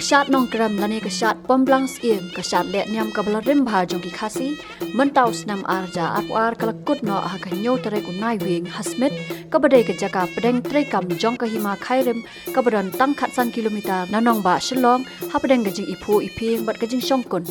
Shad Nongkrem lani Shad Pomblang Siem Shad let nyam kabla rimbha jongki khasi mentau snam arja ar kalakut no hakanyo tere kunai wing hasmet kabadai ke jaka pedeng trekam jongka hima khairem kabadan tangkhat san kilometer nanong ba Shillong hapadeng gajing ipu iping bat gajing songkun.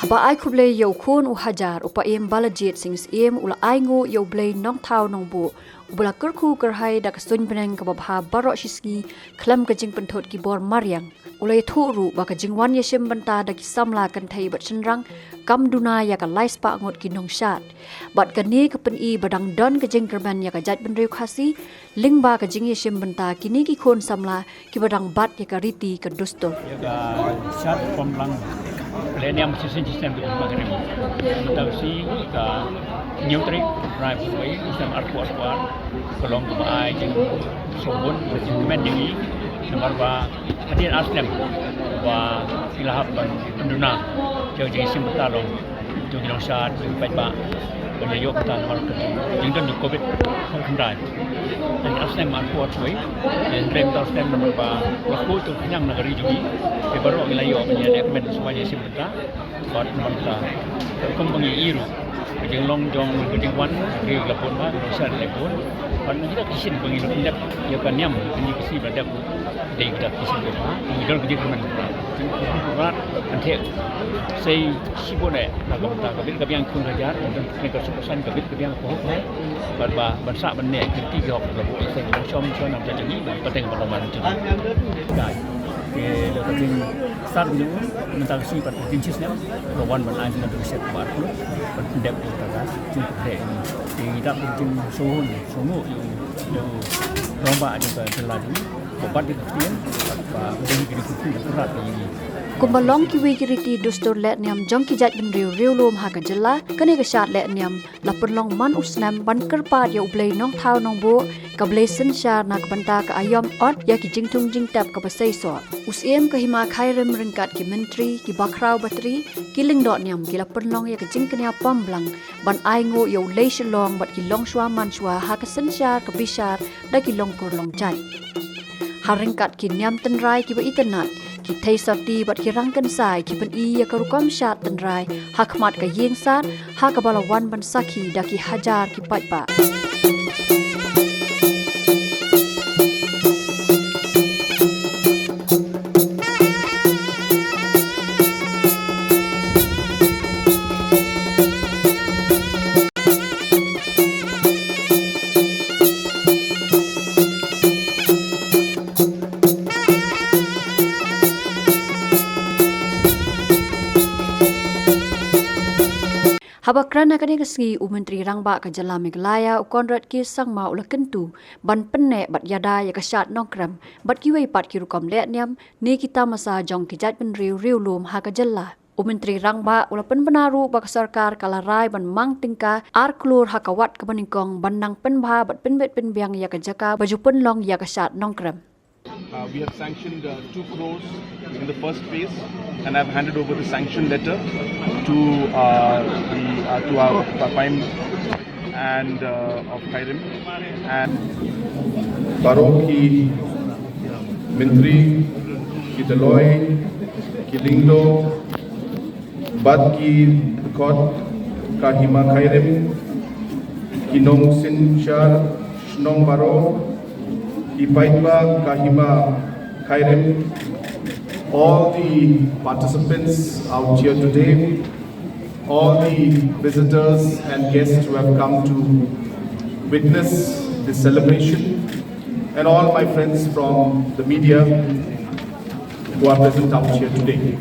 Ba ai khuble yo khun u hajar upa em balajit sings em ula ai ngu yo blei nong thau nong bu ubula kurkhu kerhai dak sun beneng ka babha baro shiski khlam ka jing penthot ki bor maryang ulai thu ru ba ka jingwan yesem banta dak samla kan thai bat senrang kam duna ya ka lais pa ngot ki nong shat bat ka ni ka pen i badang don ka jing kerban ya ka jat ben riu khasi lingba ka jing yesem banta kini ki khon samla ki badang bat ya ka riti ka dusto ya ka shat pomlang Millennium system di Maghrib. Mutasi ka Myntri Rangbah sistem arkuat kolong kebai jeng sobun berjengmen jengi nomor ba Atiar asnem wa ilahap ban penduna jeng sim betalong jeng Shad pynbha penayok tan nomor jeng dan covid kendai dan asnem arkuat suai dan rem asnem nomor ba laku tu kenyang negeri juga baru wilayah menjadi ekmen semuanya sim beta buat mereka kembali iru jeng long jong jeng wan ke lapun ba Shad lepun pan kita kisin bagi tindak ya kan nyam ini kisi pada ku dei kita kisin ko ha ini dol kerja kemen berat nanti sei sibone na ka kabit ka biang kun hajar dan mereka supasan kabit ka biang ko ha ba bansa banne kerti ka ko sei chom nam jadi pateng palaman jadi kai ke lokacin start dulu mentasi pada jenis nem lawan ban ai nak set bar ku pendep kita cukup deh kita bikin suhu yo lomba juga terlalu obat diketian apa dari kuku berat ini Kumbalong kiwi kiriti dustur let nyam jong kijat ben riu lom ha ka jela kane ka Shad let nyam lapun long man usnam ban kerpat ya ublei nong thau nong bu ka blei sen shar na ka banta ka ayom ot ya ki jingtung jing tap ka pasai so usiem ka hima khairem ringkat ki mentri ki bakrau batri ki ling dot nyam ki lapun long ya ka jing kanya pamblang ban ai ngo yo lei Shillong bat ki long shwa man shwa ha ka sen shar ka bishar da ki long kur long jai haringkat ki nyam tenrai ki ba itenat ki thai sati bat ki rangkan sai ki pen i ya karukam Shad tenrai hakmat ka yeng sat ha ka balawan ban sakhi da ki hajar ki pynbha Habakrana kani kasgi Myntri Rangbah ka jala Meghalaya ukondrat ki sangma ulakentu ban penne bat yada ya ka Shad Nongkrem bat kiwei pat kirukam let nyam ni kita masa jong kijat ben riu lom ha ka jala Myntri Rangbah ulapen benaru bak sarkar kalarai ban mang tingka ar klur hakawat ka baningkong bandang pynbha bat penbet penbiang ya ka jaka baju penlong ya ka Shad Nongkrem. We have sanctioned 2 crores in the first phase, and I've handed over the sanction letter to our pynbha and of Kyrwoh and Baro ki Myntri ki Daloy ki Lingdo Bad ki Kot ka hima Kyrwoh ki Nong Sin Shar Shnong Baro pynbha kahima Kyrwoh, all the participants out here today, all the visitors and guests who have come to witness this celebration, and all my friends from the media who are present out here today.